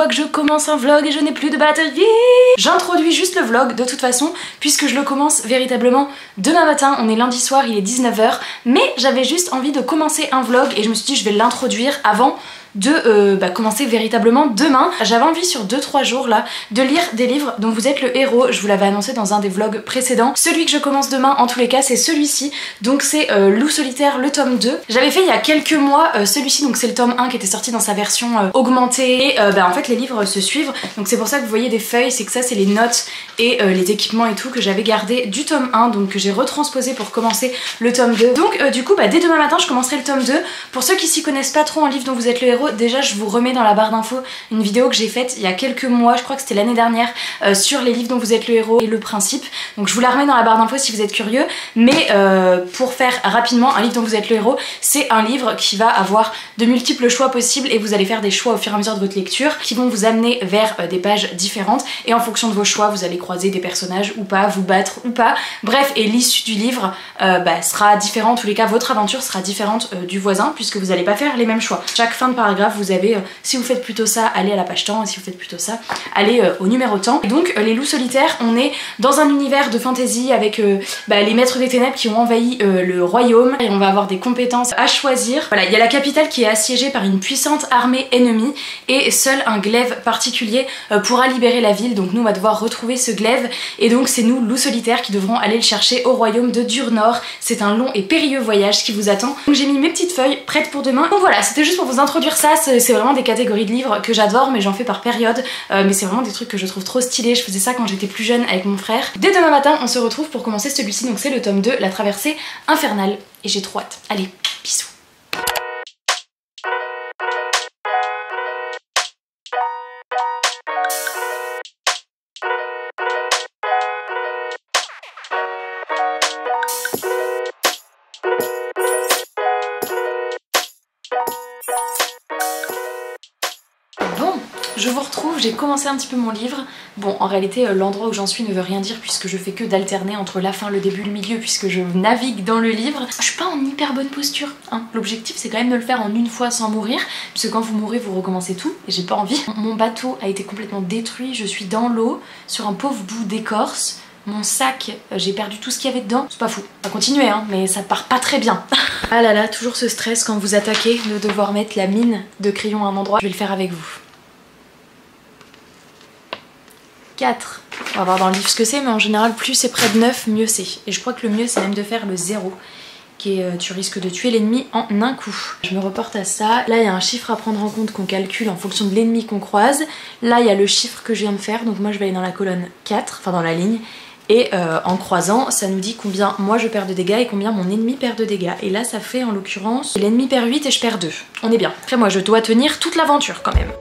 fois que je commence un vlog et je n'ai plus de batterie. J'introduis juste le vlog de toute façon puisque je le commence véritablement demain matin. On est lundi soir, il est 19 h, mais j'avais juste envie de commencer un vlog et je me suis dit je vais l'introduire avant de commencer véritablement demain. J'avais envie sur 2-3 jours là de lire des livres dont vous êtes le héros. Je vous l'avais annoncé dans un des vlogs précédents. Celui que je commence demain en tous les cas c'est celui-ci, donc c'est Loup solitaire le tome 2. J'avais fait il y a quelques mois celui-ci, donc c'est le tome 1 qui était sorti dans sa version augmentée et en fait les livres se suivent, donc c'est pour ça que vous voyez des feuilles, c'est que ça c'est les notes et les équipements et tout que j'avais gardé du tome 1, donc que j'ai retransposé pour commencer le tome 2. Donc du coup dès demain matin je commencerai le tome 2. Pour ceux qui s'y connaissent pas trop en livre dont vous êtes le héros, déjà je vous remets dans la barre d'infos une vidéo que j'ai faite il y a quelques mois, je crois que c'était l'année dernière, sur les livres dont vous êtes le héros et le principe, donc je vous la remets dans la barre d'infos si vous êtes curieux. Mais pour faire rapidement, un livre dont vous êtes le héros, c'est un livre qui va avoir de multiples choix possibles et vous allez faire des choix au fur et à mesure de votre lecture qui vont vous amener vers des pages différentes et en fonction de vos choix vous allez croiser des personnages ou pas, vous battre ou pas, bref, et l'issue du livre sera différente, en tous les cas votre aventure sera différente du voisin puisque vous n'allez pas faire les mêmes choix. Chaque fin de paragraphe vous avez si vous faites plutôt ça, allez à la page tant, et si vous faites plutôt ça, allez au numéro tant. Et donc les loups solitaires, on est dans un univers de fantasy avec les maîtres des ténèbres qui ont envahi le royaume et on va avoir des compétences à choisir. Voilà, il y a la capitale qui est assiégée par une puissante armée ennemie et seul un glaive particulier pourra libérer la ville, donc nous on va devoir retrouver ce glaive et donc c'est nous loups solitaires qui devrons aller le chercher au royaume de Dur-Nord. C'est un long et périlleux voyage qui vous attend. Donc j'ai mis mes petites feuilles prêtes pour demain. Donc voilà, c'était juste pour vous introduire ça. C'est vraiment des catégories de livres que j'adore mais j'en fais par période, mais c'est vraiment des trucs que je trouve trop stylés. Je faisais ça quand j'étais plus jeune avec mon frère. Dès demain matin on se retrouve pour commencer celui-ci, donc c'est le tome 2, La traversée infernale, et j'ai trop hâte. Allez, bisous. Je vous retrouve, j'ai commencé un petit peu mon livre. Bon, en réalité, l'endroit où j'en suis ne veut rien dire puisque je fais que d'alterner entre la fin, le début, le milieu, puisque je navigue dans le livre. Je suis pas en hyper bonne posture, hein. L'objectif, c'est quand même de le faire en une fois sans mourir, puisque quand vous mourrez, vous recommencez tout, et j'ai pas envie. Mon bateau a été complètement détruit, je suis dans l'eau, sur un pauvre bout d'écorce. Mon sac, j'ai perdu tout ce qu'il y avait dedans. C'est pas fou. On va continuer, hein, mais ça part pas très bien. Ah là là, toujours ce stress quand vous attaquez de devoir mettre la mine de crayon à un endroit. Je vais le faire avec vous. 4. On va voir dans le livre ce que c'est, mais en général plus c'est près de 9, mieux c'est. Et je crois que le mieux c'est même de faire le 0, qui est tu risques de tuer l'ennemi en un coup. Je me reporte à ça. Là il y a un chiffre à prendre en compte qu'on calcule en fonction de l'ennemi qu'on croise. Là il y a le chiffre que je viens de faire, donc moi je vais aller dans la colonne 4, enfin dans la ligne. Et en croisant, ça nous dit combien moi je perds de dégâts et combien mon ennemi perd de dégâts. Et là ça fait en l'occurrence, l'ennemi perd 8 et je perds 2. On est bien. Après moi je dois tenir toute l'aventure quand même.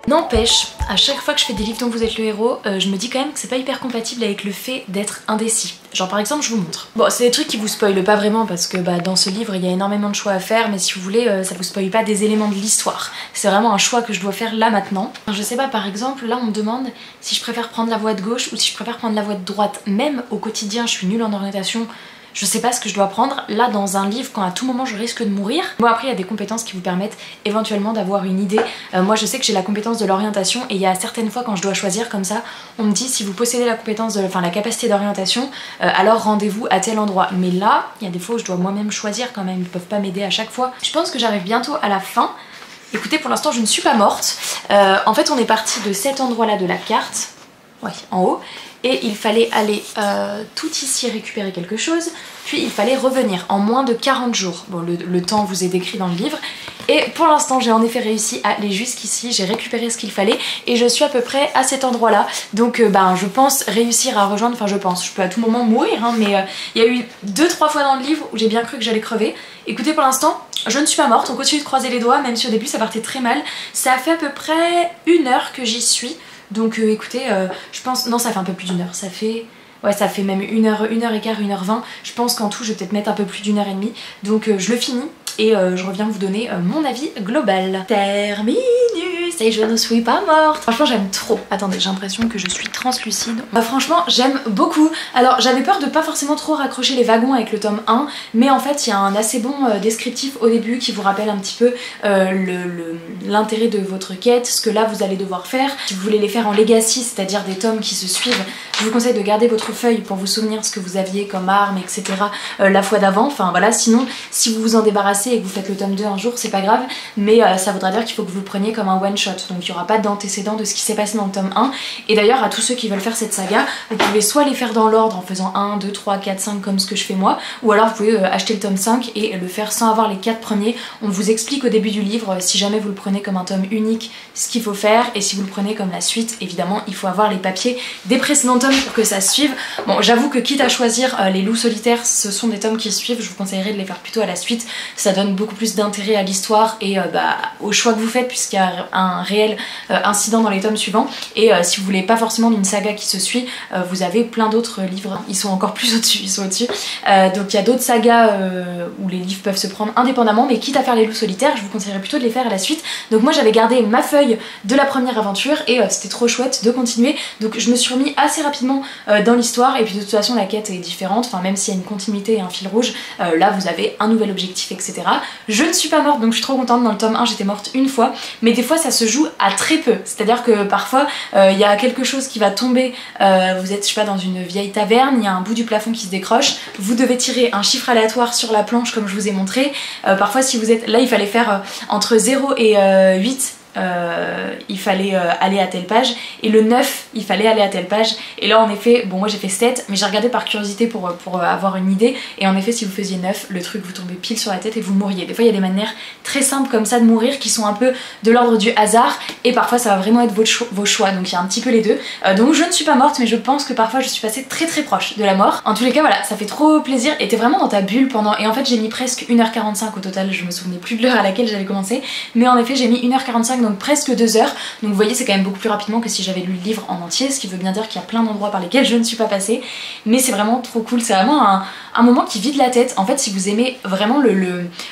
N'empêche, à chaque fois que je fais des livres dont vous êtes le héros, je me dis quand même que c'est pas hyper compatible avec le fait d'être indécis. Genre par exemple, je vous montre. Bon, c'est des trucs qui vous spoilent pas vraiment parce que dans ce livre il y a énormément de choix à faire, mais si vous voulez, ça vous spoile pas des éléments de l'histoire. C'est vraiment un choix que je dois faire là maintenant. Je sais pas, par exemple, là on me demande si je préfère prendre la voie de gauche ou si je préfère prendre la voie de droite. Même au quotidien, je suis nulle en orientation. Je sais pas ce que je dois prendre là dans un livre quand à tout moment je risque de mourir. Bon après il y a des compétences qui vous permettent éventuellement d'avoir une idée. Moi je sais que j'ai la compétence de l'orientation et il y a certaines fois quand je dois choisir comme ça, on me dit si vous possédez la compétence de, la capacité d'orientation, alors rendez-vous à tel endroit. Mais là, il y a des fois où je dois moi-même choisir quand même, ils peuvent pas m'aider à chaque fois. Je pense que j'arrive bientôt à la fin. Écoutez, pour l'instant je ne suis pas morte. En fait on est parti de cet endroit là de la carte, ouais, en haut. Et il fallait aller tout ici récupérer quelque chose, puis il fallait revenir en moins de 40 jours. Bon, le temps vous est décrit dans le livre. Et pour l'instant, j'ai en effet réussi à aller jusqu'ici, j'ai récupéré ce qu'il fallait et je suis à peu près à cet endroit-là. Donc je pense réussir à rejoindre, enfin je peux à tout moment mourir, hein, mais il y a eu 2-3 fois dans le livre où j'ai bien cru que j'allais crever. Écoutez, pour l'instant, je ne suis pas morte, on continue de croiser les doigts, même si au début ça partait très mal. Ça fait à peu près 1 heure que j'y suis. Donc écoutez, je pense... Non, ça fait un peu plus d'1 heure. Ça fait Ouais, ça fait même 1h, 1h15, 1h20. Je pense qu'en tout je vais peut-être mettre un peu plus d'1h30. Donc je le finis et je reviens vous donner mon avis global. Terminus et je ne suis pas morte. Franchement j'aime trop. Attendez, j'ai l'impression que je suis translucide. Franchement j'aime beaucoup. Alors j'avais peur de pas forcément trop raccrocher les wagons avec le tome 1, mais en fait il y a un assez bon descriptif au début qui vous rappelle un petit peu l'intérêt de votre quête, ce que là vous allez devoir faire. Si vous voulez les faire en legacy, c'est-à-dire des tomes qui se suivent, je vous conseille de garder votre feuille pour vous souvenir ce que vous aviez comme arme, etc. La fois d'avant. Enfin voilà, sinon si vous vous en débarrassez et que vous faites le tome 2 un jour, c'est pas grave, mais ça voudra dire qu'il faut que vous le preniez comme un one shot, donc il n'y aura pas d'antécédent de ce qui s'est passé dans le tome 1. Et d'ailleurs à tous ceux qui veulent faire cette saga, vous pouvez soit les faire dans l'ordre en faisant 1, 2, 3, 4, 5 comme ce que je fais moi, ou alors vous pouvez acheter le tome 5 et le faire sans avoir les 4 premiers. On vous explique au début du livre, si jamais vous le prenez comme un tome unique, ce qu'il faut faire, et si vous le prenez comme la suite, évidemment il faut avoir les papiers des précédents tomes pour que ça se suive. Bon, j'avoue que quitte à choisir les loups solitaires, ce sont des tomes qui suivent, je vous conseillerais de les faire plutôt à la suite, ça donne beaucoup plus d'intérêt à l'histoire et au choix que vous faites, puisqu'il y a un réel incident dans les tomes suivants. Et si vous voulez pas forcément d'une saga qui se suit, vous avez plein d'autres livres, ils sont encore plus au-dessus, ils sont au-dessus. Donc il y a d'autres sagas où les livres peuvent se prendre indépendamment, mais quitte à faire les loups solitaires, je vous conseillerais plutôt de les faire à la suite. Donc moi j'avais gardé ma feuille de la première aventure et c'était trop chouette de continuer, donc je me suis remis assez rapidement dans l'histoire. Et puis de toute façon la quête est différente, enfin même s'il y a une continuité et un fil rouge, là vous avez un nouvel objectif, etc. Je ne suis pas morte, donc je suis trop contente. Dans le tome 1 j'étais morte une fois, mais des fois ça se joue à très peu, c'est à dire que parfois il y a quelque chose qui va tomber, vous êtes je sais pas dans une vieille taverne, il y a un bout du plafond qui se décroche, vous devez tirer un chiffre aléatoire sur la planche comme je vous ai montré. Parfois si vous êtes là, il fallait faire entre 0 et 8, il fallait aller à telle page, et le 9 il fallait aller à telle page. Et là en effet, bon moi j'ai fait 7, mais j'ai regardé par curiosité pour avoir une idée, et en effet si vous faisiez 9, le truc vous tombait pile sur la tête et vous mourriez. Des fois il y a des manières très simples comme ça de mourir qui sont un peu de l'ordre du hasard, et parfois ça va vraiment être vos choix, donc il y a un petit peu les deux. Donc je ne suis pas morte, mais je pense que parfois je suis passée très très proche de la mort. En tous les cas voilà, ça fait trop plaisir, et t'es vraiment dans ta bulle pendant, et en fait j'ai mis presque 1h45 au total, je me souvenais plus de l'heure à laquelle j'avais commencé, mais en effet j'ai mis 1h45, donc presque 2 heures. Donc vous voyez c'est quand même beaucoup plus rapidement que si j'avais lu le livre en entier, ce qui veut bien dire qu'il y a plein d'endroits par lesquels je ne suis pas passée, mais c'est vraiment trop cool, c'est vraiment un moment qui vide la tête. En fait si vous aimez vraiment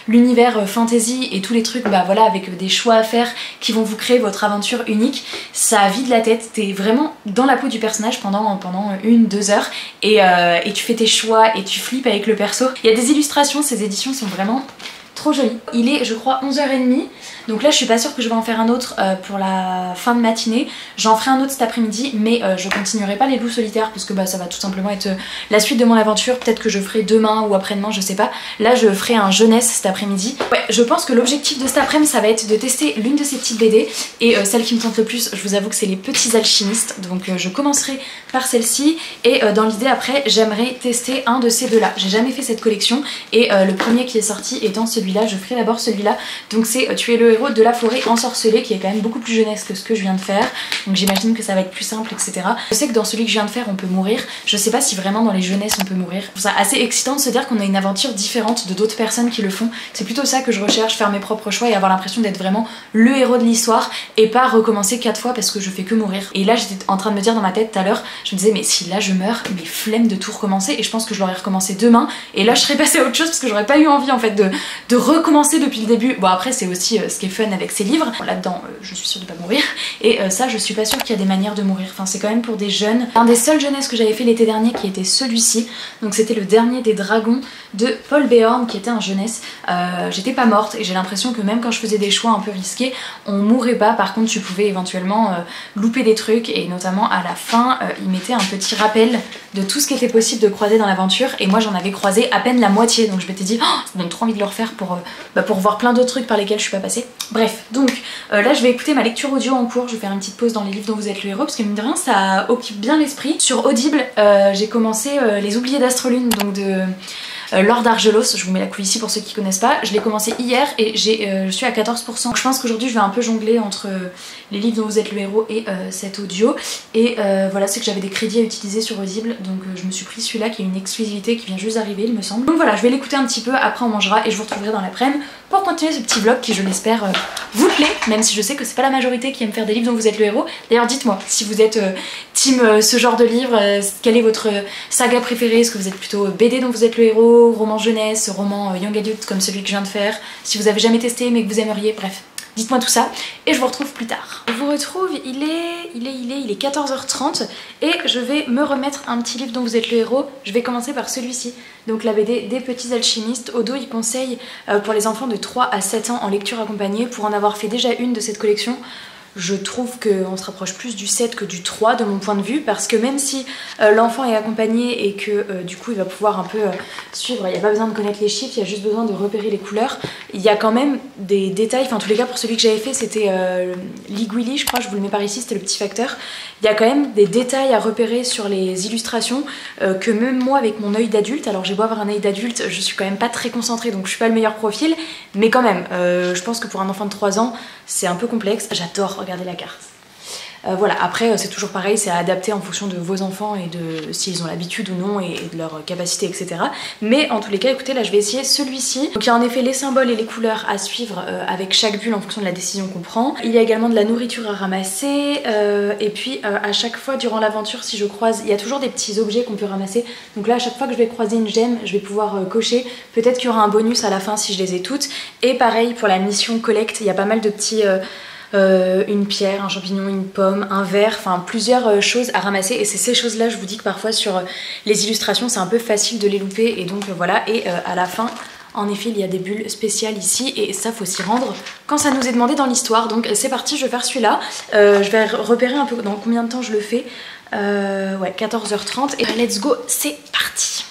l'univers fantasy et tous les trucs voilà, avec des choix à faire qui vont vous créer votre aventure unique, ça vide la tête, t'es vraiment dans la peau du personnage pendant 1-2 heures, et tu fais tes choix et tu flippes avec le perso. Il y a des illustrations, ces éditions sont vraiment trop joli. Il est je crois 11h30, donc là je suis pas sûre que je vais en faire un autre pour la fin de matinée. J'en ferai un autre cet après-midi, mais je continuerai pas les loups solitaires parce que ça va tout simplement être la suite de mon aventure. Peut-être que je ferai demain ou après-demain, je sais pas. Là je ferai un jeunesse cet après-midi. Ouais, je pense que l'objectif de cet après-midi ça va être de tester l'une de ces petites BD, et celle qui me tente le plus, je vous avoue que c'est les petits alchimistes, donc je commencerai par celle-ci, et dans l'idée après j'aimerais tester un de ces deux là. J'ai jamais fait cette collection, et le premier qui est sorti étant celui-là, je ferai d'abord celui-là. Donc c'est Tu es le héros de la forêt ensorcelée, qui est quand même beaucoup plus jeunesse que ce que je viens de faire, donc j'imagine que ça va être plus simple, etc. Je sais que dans celui que je viens de faire on peut mourir, je sais pas si vraiment dans les jeunesses on peut mourir. Je trouve ça assez excitant de se dire qu'on a une aventure différente de d'autres personnes qui le font. C'est plutôt ça que je recherche, faire mes propres choix et avoir l'impression d'être vraiment le héros de l'histoire, et pas recommencer 4 fois parce que je fais que mourir. Et là j'étais en train de me dire dans ma tête tout à l'heure, je me disais mais si là je meurs, mais flemme de tout recommencer, et je pense que je l'aurais recommencé demain, et là je serais passée à autre chose parce que j'aurais pas eu envie en fait de recommencer depuis le début. Bon après c'est aussi ce qui est fun avec ces livres, là-dedans je suis sûre de pas mourir, et ça je suis pas sûre qu'il y a des manières de mourir, enfin c'est quand même pour des jeunes. Un des seuls jeunesses que j'avais fait l'été dernier qui était celui-ci, donc c'était le dernier des dragons de Paul Béorn, qui était un jeunesse. J'étais pas morte, et j'ai l'impression que même quand je faisais des choix un peu risqués, on mourait pas. Par contre tu pouvais éventuellement louper des trucs, et notamment à la fin il mettait un petit rappel de tout ce qui était possible de croiser dans l'aventure, et moi j'en avais croisé à peine la moitié, donc je m'étais dit oh, ça donne trop envie de le refaire pour voir plein d'autres trucs par lesquels je suis pas passée. Bref, donc là je vais écouter ma lecture audio en cours, je vais faire une petite pause dans les livres dont vous êtes le héros, parce que mine de rien ça occupe bien l'esprit. Sur Audible j'ai commencé Les Oubliés d'Astrolune, donc de Laure d'Argelos, je vous mets la couille ici pour ceux qui connaissent pas. Je l'ai commencé hier et je suis à 14%. Donc je pense qu'aujourd'hui je vais un peu jongler entre les livres dont vous êtes le héros et cet audio. Et voilà, c'est que j'avais des crédits à utiliser sur Audible, donc je me suis pris celui-là qui est une exclusivité qui vient juste d'arriver il me semble. Donc voilà, je vais l'écouter un petit peu, après on mangera et je vous retrouverai dans l'après-midi pour continuer ce petit vlog qui je l'espère vous plaît, même si je sais que c'est pas la majorité qui aime faire des livres dont vous êtes le héros. D'ailleurs dites-moi si vous êtes team ce genre de livre, quelle est votre saga préférée, est-ce que vous êtes plutôt BD dont vous êtes le héros, roman jeunesse, roman young adult comme celui que je viens de faire, si vous avez jamais testé mais que vous aimeriez, bref. Dites-moi tout ça et je vous retrouve plus tard. Je vous retrouve, il est 14h30 et je vais me remettre un petit livre dont vous êtes le héros. Je vais commencer par celui-ci, donc la BD des petits alchimistes. Odo il conseille pour les enfants de 3 à 7 ans en lecture accompagnée. Pour en avoir fait déjà une de cette collection, je trouve qu'on se rapproche plus du 7 que du 3 de mon point de vue, parce que même si l'enfant est accompagné et que du coup il va pouvoir un peu suivre, il n'y a pas besoin de connaître les chiffres, il y a juste besoin de repérer les couleurs, il y a quand même des détails, enfin en tous les cas pour celui que j'avais fait c'était Ligwili je crois, je vous le mets par ici, c'était le petit facteur. Il y a quand même des détails à repérer sur les illustrations que même moi avec mon œil d'adulte, alors j'ai beau avoir un œil d'adulte, je suis quand même pas très concentrée donc je suis pas le meilleur profil, mais quand même je pense que pour un enfant de 3 ans c'est un peu complexe. J'adore regarder la carte. Voilà, après c'est toujours pareil, c'est à adapter en fonction de vos enfants et de s'ils ont l'habitude ou non et de leur capacité, etc. Mais en tous les cas, écoutez, là je vais essayer celui-ci. Donc il y a en effet les symboles et les couleurs à suivre avec chaque bulle en fonction de la décision qu'on prend. Il y a également de la nourriture à ramasser et puis à chaque fois durant l'aventure, si je croise, il y a toujours des petits objets qu'on peut ramasser. Donc là à chaque fois que je vais croiser une gemme, je vais pouvoir cocher. Peut-être qu'il y aura un bonus à la fin si je les ai toutes. Et pareil pour la mission collecte, il y a pas mal de petits... une pierre, un champignon, une pomme, un verre, enfin plusieurs choses à ramasser et c'est ces choses là je vous dis que parfois sur les illustrations c'est un peu facile de les louper et donc voilà. Et à la fin en effet il y a des bulles spéciales ici et ça faut s'y rendre quand ça nous est demandé dans l'histoire. Donc c'est parti, je vais faire celui-là, je vais repérer un peu dans combien de temps je le fais, ouais 14h30 et let's go, c'est parti.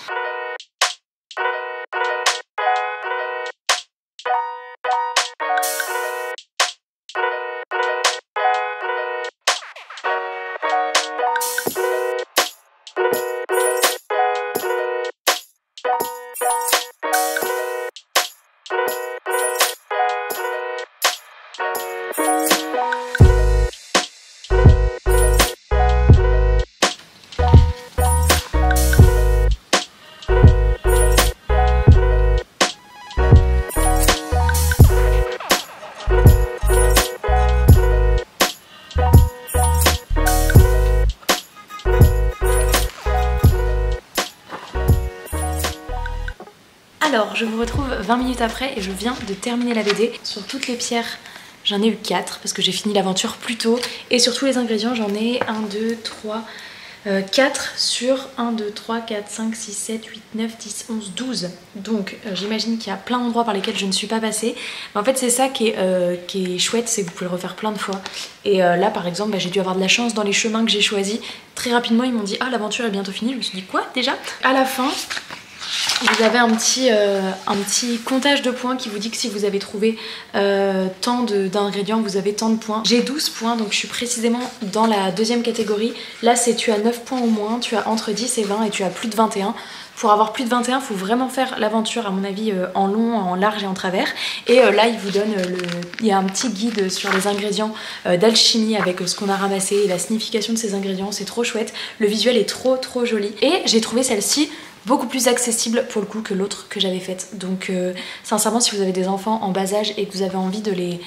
Alors je vous retrouve 20 minutes après et je viens de terminer la BD. Sur toutes les pierres j'en ai eu 4 parce que j'ai fini l'aventure plus tôt. Et sur tous les ingrédients j'en ai 1, 2, 3, 4 sur 1, 2, 3, 4, 5, 6, 7, 8, 9, 10, 11, 12. Donc j'imagine qu'il y a plein d'endroits par lesquels je ne suis pas passée. Mais en fait c'est ça qui est chouette, c'est que vous pouvez le refaire plein de fois. Et là par exemple j'ai dû avoir de la chance dans les chemins que j'ai choisis. Très rapidement ils m'ont dit ah l'aventure est bientôt finie. Je me suis dit quoi déjà? À la fin vous avez un petit comptage de points qui vous dit que si vous avez trouvé tant d'ingrédients, vous avez tant de points. J'ai 12 points, donc je suis précisément dans la deuxième catégorie. Là, c'est tu as 9 points au moins, tu as entre 10 et 20 et tu as plus de 21. Pour avoir plus de 21, il faut vraiment faire l'aventure, à mon avis, en long, en large et en travers. Et là, il vous donne il y a un petit guide sur les ingrédients d'alchimie avec ce qu'on a ramassé et la signification de ces ingrédients. C'est trop chouette. Le visuel est trop joli. Et j'ai trouvé celle-ci beaucoup plus accessible pour le coup que l'autre que j'avais faite. Donc sincèrement si vous avez des enfants en bas âge et que vous avez envie de les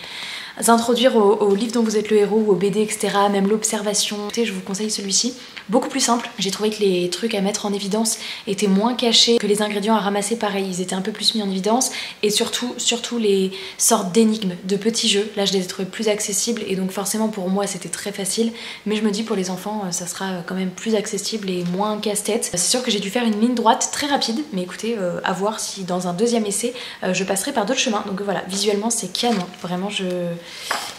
introduire au livre dont vous êtes le héros ou au BD etc, même l'observation, je vous conseille celui-ci. Beaucoup plus simple, j'ai trouvé que les trucs à mettre en évidence étaient moins cachés, que les ingrédients à ramasser pareil, ils étaient un peu plus mis en évidence et surtout les sortes d'énigmes, de petits jeux, là je les ai trouvés plus accessibles et donc forcément pour moi c'était très facile, mais je me dis pour les enfants ça sera quand même plus accessible et moins casse-tête. C'est sûr que j'ai dû faire une ligne droite très rapide, mais écoutez, à voir si dans un deuxième essai je passerai par d'autres chemins, donc voilà, visuellement c'est canon, vraiment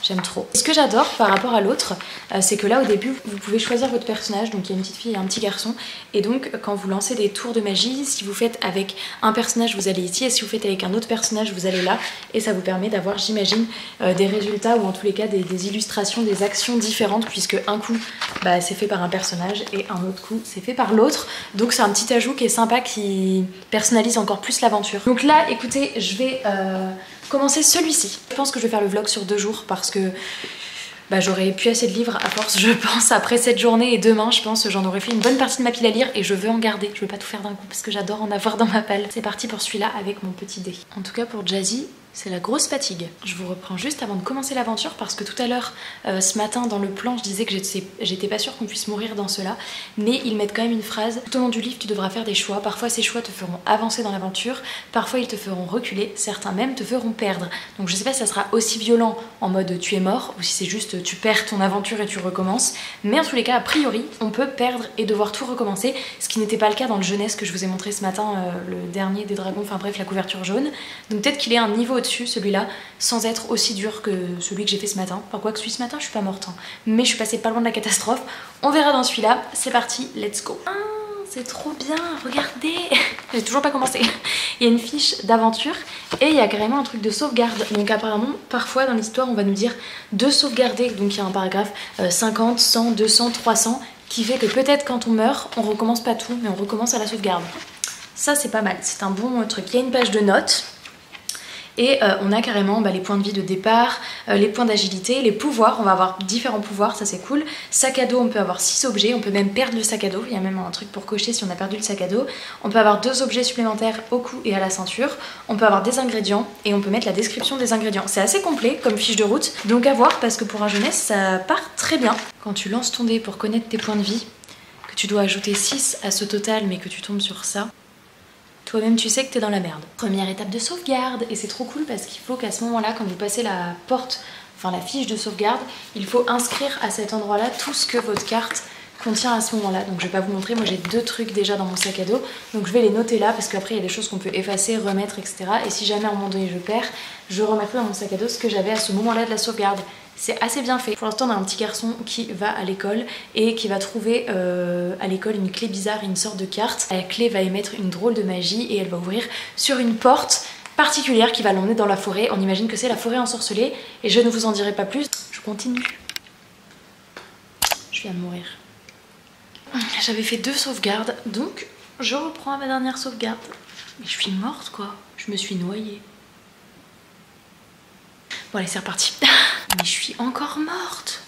j'aime trop. Et ce que j'adore par rapport à l'autre, c'est que là au début vous pouvez choisir votre personnage, donc il y a une petite fille et un petit garçon, et donc quand vous lancez des tours de magie, si vous faites avec un personnage vous allez ici, et si vous faites avec un autre personnage vous allez là, et ça vous permet d'avoir, j'imagine, des résultats ou en tous les cas des illustrations, des actions différentes, puisque un coup bah, c'est fait par un personnage et un autre coup c'est fait par l'autre, donc c'est un petit ajout qui est sympa, qui personnalise encore plus l'aventure. Donc là écoutez, je vais commencer celui-ci. Je pense que je vais faire le vlog sur 2 jours parce que bah, j'aurais plus assez de livres à force, je pense, après cette journée, et demain je pense j'en aurais fait une bonne partie de ma pile à lire et je veux en garder. Je veux pas tout faire d'un coup parce que j'adore en avoir dans ma palle. C'est parti pour celui-là avec mon petit dé. En tout cas pour Jazzy, c'est la grosse fatigue. Je vous reprends juste avant de commencer l'aventure parce que tout à l'heure, ce matin dans le plan, je disais que j'étais pas sûre qu'on puisse mourir dans cela, mais ils mettent quand même une phrase. Tout au long du livre, tu devras faire des choix. Parfois ces choix te feront avancer dans l'aventure, parfois ils te feront reculer, certains même te feront perdre. Donc je sais pas si ça sera aussi violent en mode tu es mort ou si c'est juste tu perds ton aventure et tu recommences, mais en tous les cas, a priori, on peut perdre et devoir tout recommencer, ce qui n'était pas le cas dans le jeunesse que je vous ai montré ce matin, le dernier des dragons, enfin bref, la couverture jaune. Donc peut-être qu'il est un niveau dessus celui-là, sans être aussi dur que celui que j'ai fait ce matin. Enfin quoi que celui ce matin je suis pas morte, hein. Mais je suis passée pas loin de la catastrophe. On verra dans celui-là. C'est parti, let's go. Ah, c'est trop bien, regardez. J'ai toujours pas commencé. Il y a une fiche d'aventure et il y a carrément un truc de sauvegarde. Donc apparemment parfois dans l'histoire on va nous dire de sauvegarder. Donc il y a un paragraphe 50, 100, 200, 300 qui fait que peut-être quand on meurt on recommence pas tout mais on recommence à la sauvegarde. Ça c'est pas mal, c'est un bon truc. Il y a une page de notes. Et on a carrément les points de vie de départ, les points d'agilité, les pouvoirs, on va avoir différents pouvoirs, ça c'est cool. Sac à dos, on peut avoir 6 objets, on peut même perdre le sac à dos, il y a même un truc pour cocher si on a perdu le sac à dos. On peut avoir 2 objets supplémentaires au cou et à la ceinture, on peut avoir des ingrédients et on peut mettre la description des ingrédients. C'est assez complet comme fiche de route, donc à voir parce que pour un jeunesse ça part très bien. Quand tu lances ton dé pour connaître tes points de vie, que tu dois ajouter 6 à ce total mais que tu tombes sur ça, toi-même tu sais que t'es dans la merde. Première étape de sauvegarde, et c'est trop cool parce qu'il faut qu'à ce moment-là, quand vous passez la porte, enfin la fiche de sauvegarde, il faut inscrire à cet endroit-là tout ce que votre carte contient à ce moment-là. Donc je vais pas vous montrer, moi j'ai 2 trucs déjà dans mon sac à dos, donc je vais les noter là parce qu'après il y a des choses qu'on peut effacer, remettre, etc. Et si jamais à un moment donné je perds, je remettrai dans mon sac à dos ce que j'avais à ce moment-là de la sauvegarde. C'est assez bien fait. Pour l'instant on a un petit garçon qui va à l'école et qui va trouver à l'école une clé bizarre, une sorte de carte. La clé va émettre une drôle de magie et elle va ouvrir sur une porte particulière qui va l'emmener dans la forêt. On imagine que c'est la forêt ensorcelée et je ne vous en dirai pas plus. Je continue. Je viens de mourir. J'avais fait 2 sauvegardes, donc je reprends ma dernière sauvegarde. Mais je suis morte quoi, je me suis noyée. Bon allez c'est reparti. Mais je suis encore morte.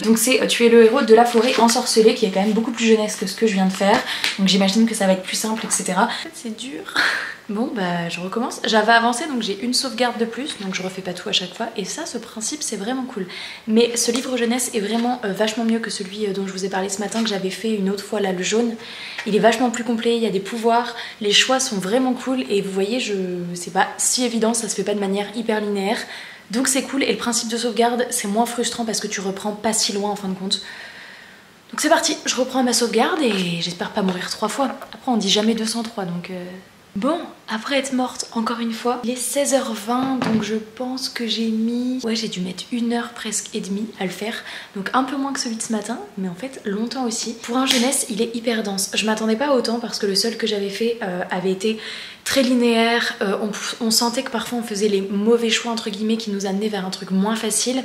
Donc c'est tu es le héros de la forêt ensorcelée qui est quand même beaucoup plus jeunesse que ce que je viens de faire. Donc j'imagine que ça va être plus simple, etc. En fait c'est dur. Bon bah je recommence. J'avais avancé donc j'ai une sauvegarde de plus, donc je refais pas tout à chaque fois. Et ça, ce principe c'est vraiment cool. Mais ce livre jeunesse est vraiment vachement mieux que celui dont je vous ai parlé ce matin, que j'avais fait une autre fois là, le jaune. Il est vachement plus complet, il y a des pouvoirs, les choix sont vraiment cool. Et vous voyez, c'est pas si évident, ça se fait pas de manière hyper linéaire. Donc c'est cool, et le principe de sauvegarde c'est moins frustrant parce que tu reprends pas si loin en fin de compte. Donc c'est parti, je reprends ma sauvegarde et j'espère pas mourir 3 fois. Après on dit jamais 203 donc... Bon, après être morte encore une fois, il est 16h20 donc je pense que j'ai mis... Ouais, j'ai dû mettre 1 heure presque et demie à le faire. Donc un peu moins que celui de ce matin, mais en fait longtemps aussi. Pour un jeunesse, il est hyper dense. Je m'attendais pas à autant parce que le seul que j'avais fait avait été très linéaire. On sentait que parfois on faisait les mauvais choix entre guillemets qui nous amenaient vers un truc moins facile.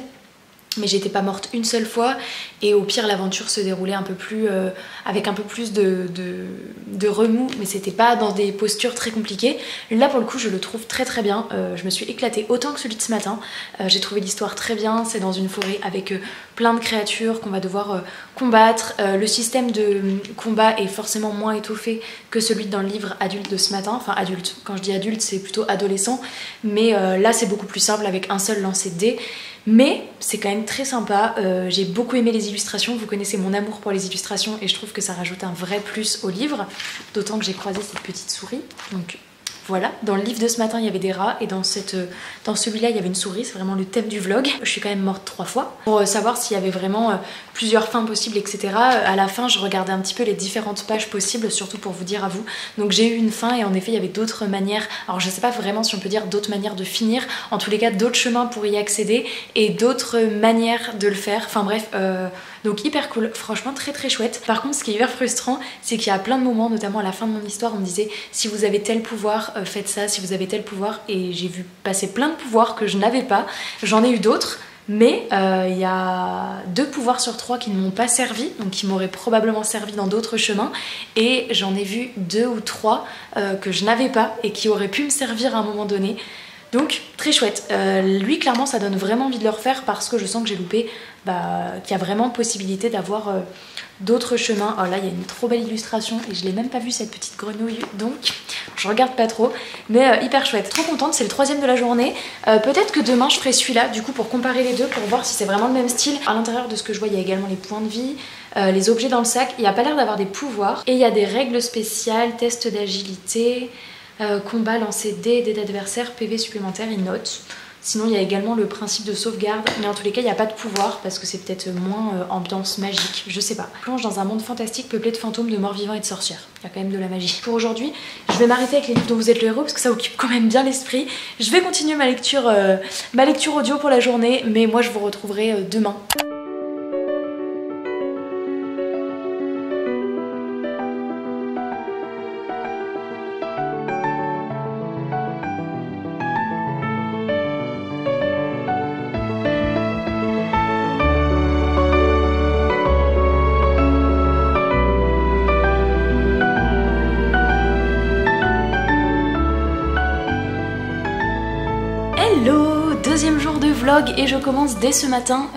Mais j'étais pas morte une seule fois et au pire l'aventure se déroulait un peu plus avec un peu plus de remous, mais c'était pas dans des postures très compliquées. Là pour le coup je le trouve très très bien, je me suis éclatée autant que celui de ce matin. J'ai trouvé l'histoire très bien, c'est dans une forêt avec plein de créatures qu'on va devoir combattre. Le système de combat est forcément moins étoffé que celui dans le livre adulte de ce matin, enfin adulte, quand je dis adulte c'est plutôt adolescent, mais là c'est beaucoup plus simple avec un seul lancer de dés. Mais c'est quand même très sympa, j'ai beaucoup aimé les illustrations, vous connaissez mon amour pour les illustrations et je trouve que ça rajoute un vrai plus au livre, d'autant que j'ai croisé cette petite souris, donc Voilà, dans le livre de ce matin il y avait des rats et dans celui-là il y avait une souris, c'est vraiment le thème du vlog. Je suis quand même morte 3 fois pour savoir s'il y avait vraiment plusieurs fins possibles, etc. À la fin je regardais un petit peu les différentes pages possibles, surtout pour vous dire à vous. Donc j'ai eu une fin et en effet il y avait d'autres manières, alors je sais pas vraiment si on peut dire d'autres manières de finir, en tous les cas d'autres chemins pour y accéder et d'autres manières de le faire, enfin bref, donc hyper cool, franchement très chouette. Par contre ce qui est hyper frustrant c'est qu'il y a plein de moments, notamment à la fin de mon histoire, on me disait si vous avez tel pouvoir faites ça, si vous avez tel pouvoir, et j'ai vu passer plein de pouvoirs que je n'avais pas, j'en ai eu d'autres. Mais il y a 2 pouvoirs sur 3 qui ne m'ont pas servi, donc qui m'auraient probablement servi dans d'autres chemins, et j'en ai vu 2 ou 3 que je n'avais pas et qui auraient pu me servir à un moment donné. Donc très chouette. Lui clairement ça donne vraiment envie de le refaire parce que je sens que j'ai loupé, qu'il y a vraiment possibilité d'avoir d'autres chemins. Oh là il y a une trop belle illustration et je l'ai même pas vue cette petite grenouille, donc je regarde pas trop, mais hyper chouette. Trop contente, c'est le 3e de la journée. Peut-être que demain je ferai celui-là du coup pour comparer les deux, pour voir si c'est vraiment le même style. À l'intérieur de ce que je vois il y a également les points de vie, les objets dans le sac. Il n'y a pas l'air d'avoir des pouvoirs et il y a des règles spéciales, test d'agilité, combat, lancer dés d'adversaires, PV supplémentaires et notes. Sinon il y a également le principe de sauvegarde, mais en tous les cas il n'y a pas de pouvoir parce que c'est peut-être moins ambiance magique, je sais pas. Plonge dans un monde fantastique peuplé de fantômes, de morts vivants et de sorcières. Il y a quand même de la magie. Pour aujourd'hui, je vais m'arrêter avec les livres dont vous êtes le héros parce que ça occupe quand même bien l'esprit. Je vais continuer ma lecture audio pour la journée, mais moi je vous retrouverai demain. Hello, 2e jour de vlog et je commence dès ce matin.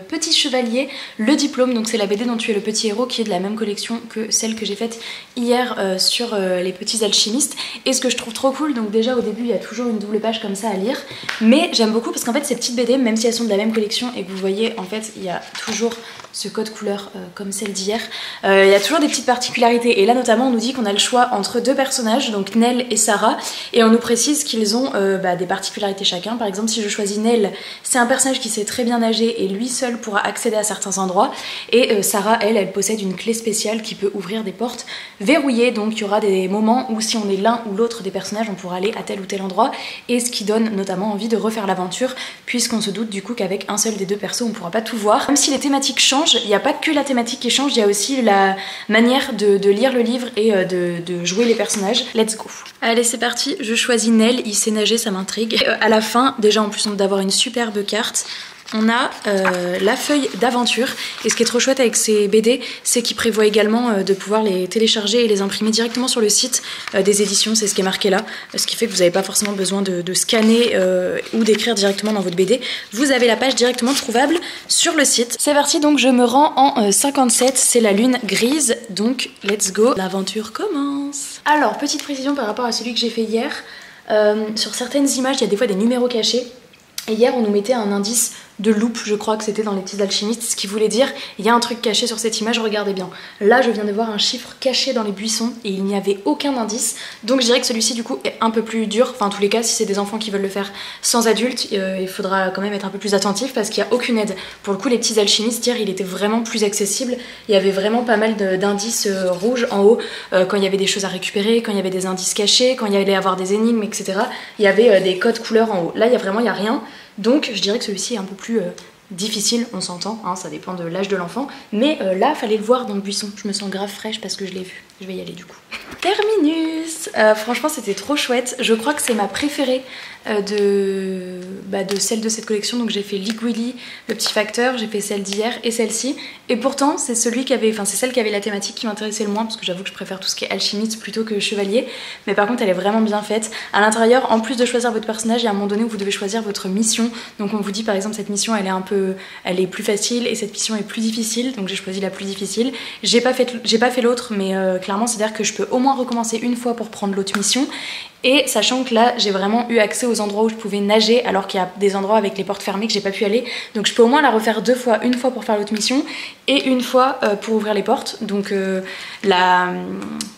Petit chevalier, le diplôme, donc c'est la BD dont tu es le petit héros qui est de la même collection que celle que j'ai faite hier sur les petits alchimistes. Et ce que je trouve trop cool, donc déjà au début il y a toujours une double page comme ça à lire, mais j'aime beaucoup parce qu'en fait ces petites BD, même si elles sont de la même collection et que vous voyez en fait il y a toujours ce code couleur comme celle d'hier, il y a toujours des petites particularités et là notamment on nous dit qu'on a le choix entre 2 personnages, donc Nell et Sarah, et on nous précise qu'ils ont des particularités chacun. Par exemple si je choisis Nell, c'est un personnage qui sait très bien nager et lui seul pourra accéder à certains endroits, et Sarah elle possède une clé spéciale qui peut ouvrir des portes verrouillées, donc il y aura des moments où si on est l'un ou l'autre des personnages on pourra aller à tel ou tel endroit, et ce qui donne notamment envie de refaire l'aventure puisqu'on se doute du coup qu'avec un seul des 2 persos on pourra pas tout voir. Même si les thématiques changent, il n'y a pas que la thématique qui change, il y a aussi la manière de lire le livre et de jouer les personnages. Let's go. Allez c'est parti, je choisis Nell, il sait nager, ça m'intrigue. À la fin, déjà en plus d'avoir une superbe carte, on a la feuille d'aventure, et ce qui est trop chouette avec ces BD c'est qu'ils prévoient également de pouvoir les télécharger et les imprimer directement sur le site des éditions, c'est ce qui est marqué là, ce qui fait que vous n'avez pas forcément besoin de scanner ou d'écrire directement dans votre BD, vous avez la page directement trouvable sur le site. C'est parti, donc je me rends en 57, c'est la lune grise, donc let's go, l'aventure commence. Alors petite précision par rapport à celui que j'ai fait hier, sur certaines images il y a des fois des numéros cachés, et hier on nous mettait un indice de loupe, je crois que c'était dans les petits alchimistes, ce qui voulait dire il y a un truc caché sur cette image, regardez bien. Là je viens de voir un chiffre caché dans les buissons et il n'y avait aucun indice, donc je dirais que celui-ci du coup est un peu plus dur. Enfin en tous les cas si c'est des enfants qui veulent le faire sans adultes, il faudra quand même être un peu plus attentif parce qu'il n'y a aucune aide. Pour le coup les petits alchimistes hier il était vraiment plus accessible, il y avait vraiment pas mal d'indices rouges en haut quand il y avait des choses à récupérer, quand il y avait des indices cachés, quand il y allait avoir des énigmes, etc. Il y avait des codes couleurs en haut. Là il y a rien. Donc je dirais que celui-ci est un peu plus difficile, on s'entend, hein, ça dépend de l'âge de l'enfant, mais là fallait le voir dans le buisson, je me sens grave fraîche parce que je l'ai vu, je vais y aller du coup. Terminus, franchement c'était trop chouette, je crois que c'est ma préférée de celle de cette collection, donc j'ai fait Ligwili, le petit facteur, j'ai fait celle d'hier et celle-ci, et pourtant c'est celle qui avait la thématique qui m'intéressait le moins parce que j'avoue que je préfère tout ce qui est alchimiste plutôt que chevalier, mais par contre elle est vraiment bien faite. À l'intérieur, en plus de choisir votre personnage, il y a un moment donné où vous devez choisir votre mission, donc on vous dit par exemple cette mission elle est plus facile et cette mission est plus difficile, donc j'ai choisi la plus difficile. J'ai pas fait l'autre, mais clairement c'est à dire que je peux au moins recommencer une fois pour prendre l'autre mission. Et sachant que là j'ai vraiment eu accès aux endroits où je pouvais nager alors qu'il y a des endroits avec les portes fermées que j'ai pas pu aller, donc je peux au moins la refaire 2 fois, une fois pour faire l'autre mission et une fois pour ouvrir les portes. Donc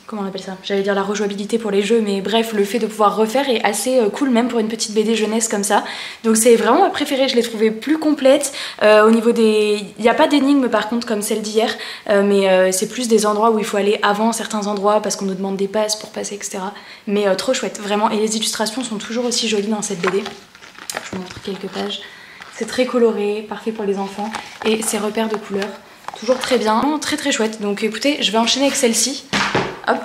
comment on appelle ça, j'allais dire la rejouabilité pour les jeux, mais bref, le fait de pouvoir refaire est assez cool même pour une petite BD jeunesse comme ça. Donc c'est vraiment ma préférée, je l'ai trouvée plus complète. Au niveau des... Il n'y a pas d'énigmes par contre comme celle d'hier, mais c'est plus des endroits où il faut aller avant certains endroits parce qu'on nous demande des passes pour passer, etc. Mais trop chouette, vraiment. Et les illustrations sont toujours aussi jolies dans cette BD. Je vous montre quelques pages. C'est très coloré, parfait pour les enfants. Et ces repères de couleurs, toujours très bien, très très chouette. Donc écoutez, je vais enchaîner avec celle-ci. Hop.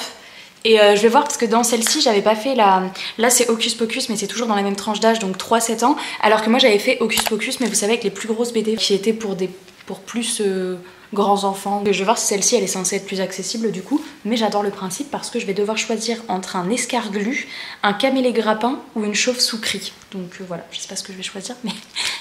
Et je vais voir parce que dans celle-ci j'avais pas fait la... Là c'est Hocus Pocus mais c'est toujours dans la même tranche d'âge, donc 3-7 ans. Alors que moi j'avais fait Hocus Pocus mais vous savez avec les plus grosses BD qui étaient pour plus grands enfants. Je vais voir si celle-ci elle est censée être plus accessible du coup. Mais j'adore le principe parce que je vais devoir choisir entre un escarglu, un caméléon grappin ou une chauve-soucrie. Donc voilà, je sais pas ce que je vais choisir mais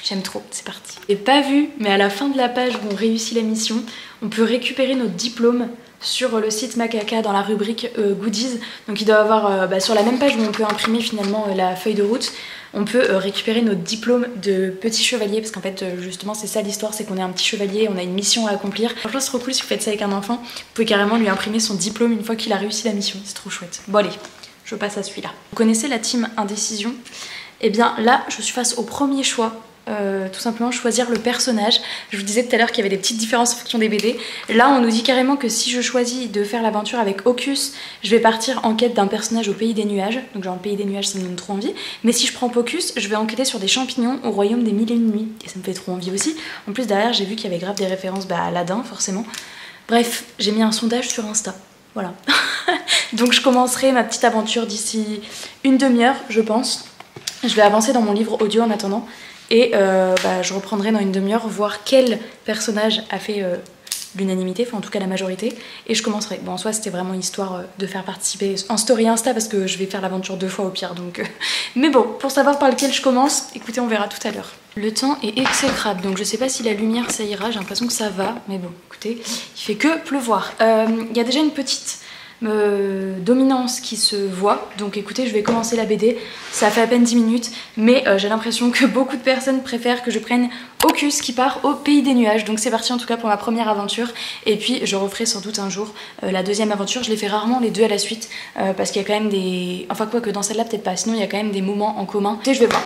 j'aime trop, c'est parti. J'ai pas vu mais à la fin de la page où on réussit la mission, on peut récupérer notre diplôme sur le site Macaca dans la rubrique goodies. Donc il doit avoir sur la même page où on peut imprimer finalement la feuille de route, on peut récupérer notre diplôme de petit chevalier parce qu'en fait justement c'est ça l'histoire, c'est qu'on est un petit chevalier, on a une mission à accomplir. Franchement c'est trop cool si vous faites ça avec un enfant, vous pouvez carrément lui imprimer son diplôme une fois qu'il a réussi la mission, c'est trop chouette. Bon allez, je passe à celui-là. Vous connaissez la team Indécision? Et bien là je suis face au premier choix. Tout simplement choisir le personnage. Je vous disais tout à l'heure qu'il y avait des petites différences en fonction des BD. Là on nous dit carrément que si je choisis de faire l'aventure avec Hocus, je vais partir en quête d'un personnage au pays des nuages. Donc genre le pays des nuages ça me donne trop envie. Mais si je prends Pocus, je vais enquêter sur des champignons au royaume des mille et une nuits. Et ça me fait trop envie aussi. En plus derrière j'ai vu qu'il y avait grave des références à Aladdin forcément. Bref, j'ai mis un sondage sur Insta. Voilà. Donc je commencerai ma petite aventure d'ici une demi-heure je pense. Je vais avancer dans mon livre audio en attendant. Et je reprendrai dans une demi-heure voir quel personnage a fait l'unanimité, enfin en tout cas la majorité. Et je commencerai. Bon en soi c'était vraiment histoire de faire participer en story Insta parce que je vais faire l'aventure 2 fois au pire. Donc mais bon, pour savoir par lequel je commence, écoutez on verra tout à l'heure. Le temps est exécrable donc je sais pas si la lumière ça ira, j'ai l'impression que ça va. Mais bon écoutez, il fait que pleuvoir. Il y a déjà une petite... dominance qui se voit, donc écoutez je vais commencer la BD, ça fait à peine 10 minutes mais j'ai l'impression que beaucoup de personnes préfèrent que je prenne Hocus qui part au pays des nuages, donc c'est parti en tout cas pour ma première aventure et puis je referai sans doute un jour la deuxième aventure. Je les fais rarement les deux à la suite parce qu'il y a quand même des... enfin quoi que dans celle-là peut-être pas, sinon il y a quand même des moments en commun et je vais voir.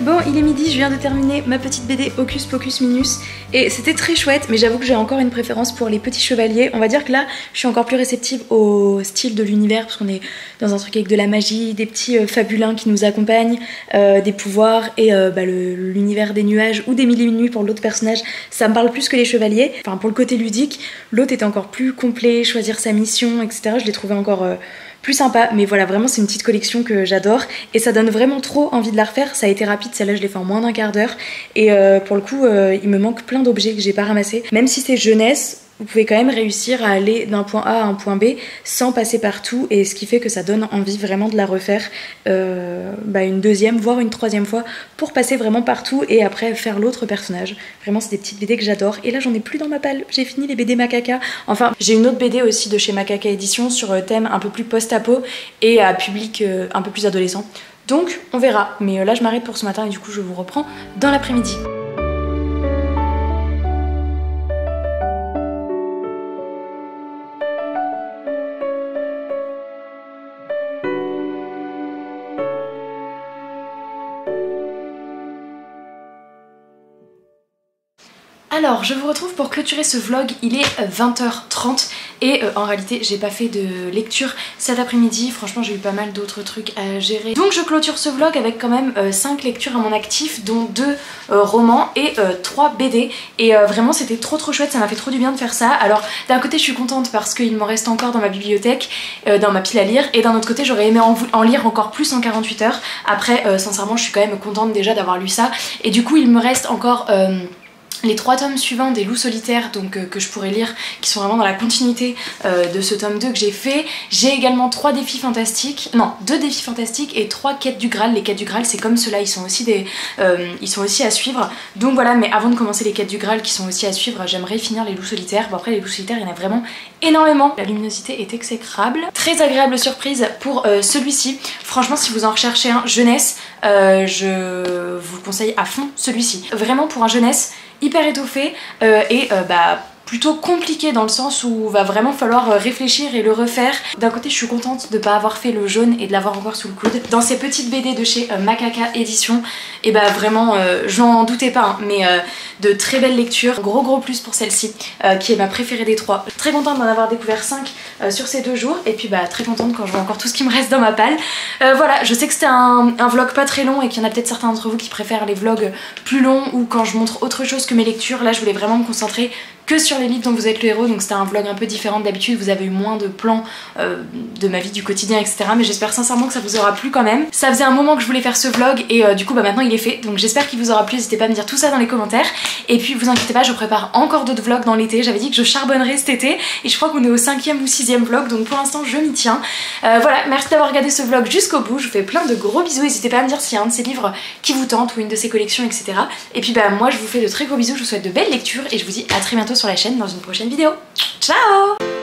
Bon, il est midi, je viens de terminer ma petite BD Hocus Pocus Minus et c'était très chouette, mais j'avoue que j'ai encore une préférence pour les petits chevaliers. On va dire que là, je suis encore plus réceptive au style de l'univers parce qu'on est dans un truc avec de la magie, des petits fabulins qui nous accompagnent, des pouvoirs et l'univers des nuages ou des mille et une nuits pour l'autre personnage. Ça me parle plus que les chevaliers. Enfin, pour le côté ludique, l'autre était encore plus complet, choisir sa mission, etc. Je l'ai trouvé encore... plus sympa, mais voilà, vraiment c'est une petite collection que j'adore et ça donne vraiment trop envie de la refaire. Ça a été rapide, celle-là je l'ai fait en moins d'1/4 d'heure et pour le coup il me manque plein d'objets que j'ai pas ramassés. Même si c'est jeunesse, vous pouvez quand même réussir à aller d'un point A à un point B sans passer partout et ce qui fait que ça donne envie vraiment de la refaire une deuxième voire une troisième fois pour passer vraiment partout et après faire l'autre personnage. Vraiment c'est des petites BD que j'adore et là j'en ai plus dans ma palle, j'ai fini les BD Macaca. Enfin j'ai une autre BD aussi de chez Macaca Édition sur thème un peu plus post-apo et à public un peu plus adolescent. Donc on verra, mais là je m'arrête pour ce matin et du coup je vous reprends dans l'après-midi. Alors je vous retrouve pour clôturer ce vlog, il est 20h30 et en réalité j'ai pas fait de lecture cet après-midi, franchement j'ai eu pas mal d'autres trucs à gérer. Donc je clôture ce vlog avec quand même 5 lectures à mon actif, dont 2 romans et 3 BD et vraiment c'était trop chouette, ça m'a fait trop du bien de faire ça. Alors d'un côté je suis contente parce qu'il m'en reste encore dans ma bibliothèque, dans ma pile à lire, et d'un autre côté j'aurais aimé en lire encore plus en 48 heures. Après sincèrement je suis quand même contente déjà d'avoir lu ça et du coup il me reste encore... les 3 tomes suivants des Loups Solitaires, donc que je pourrais lire, qui sont vraiment dans la continuité de ce tome 2 que j'ai fait. J'ai également 3 défis fantastiques, non 2 défis fantastiques et 3 quêtes du Graal. Les quêtes du Graal c'est comme ceux-là, ils sont aussi à suivre. Donc voilà, mais avant de commencer les quêtes du Graal qui sont aussi à suivre, j'aimerais finir les Loups Solitaires. Bon après les Loups Solitaires il y en a vraiment énormément, la luminosité est exécrable. Très agréable surprise pour celui-ci. Franchement si vous en recherchez un jeunesse, je vous conseille à fond celui-ci. Vraiment pour un jeunesse, hyper étoffé plutôt compliqué dans le sens où va vraiment falloir réfléchir et le refaire. D'un côté je suis contente de pas avoir fait le jaune et de l'avoir encore sous le coude. Dans ces petites BD de chez Macaca Édition, et bah vraiment j'en doutais pas hein, mais de très belles lectures. Gros plus pour celle-ci qui est ma préférée des 3. Très contente d'en avoir découvert 5 sur ces 2 jours et puis bah très contente quand je vois encore tout ce qui me reste dans ma palle. Voilà, je sais que c'était un vlog pas très long et qu'il y en a peut-être certains d'entre vous qui préfèrent les vlogs plus longs ou quand je montre autre chose que mes lectures. Là je voulais vraiment me concentrer que sur les livres dont vous êtes le héros, donc c'était un vlog un peu différent d'habitude. Vous avez eu moins de plans de ma vie du quotidien etc, mais j'espère sincèrement que ça vous aura plu quand même. Ça faisait un moment que je voulais faire ce vlog et du coup bah maintenant il est fait, donc j'espère qu'il vous aura plu. N'hésitez pas à me dire tout ça dans les commentaires et puis vous inquiétez pas, je prépare encore d'autres vlogs dans l'été. J'avais dit que je charbonnerais cet été et je crois qu'on est au 5e ou 6e vlog, donc pour l'instant je m'y tiens. Voilà, merci d'avoir regardé ce vlog jusqu'au bout, je vous fais plein de gros bisous. N'hésitez pas à me dire s'il y a un de ces livres qui vous tente ou une de ces collections etc, et puis bah moi je vous fais de très gros bisous, je vous souhaite de belles lectures et je vous dis à très bientôt sur la chaîne dans une prochaine vidéo. Ciao!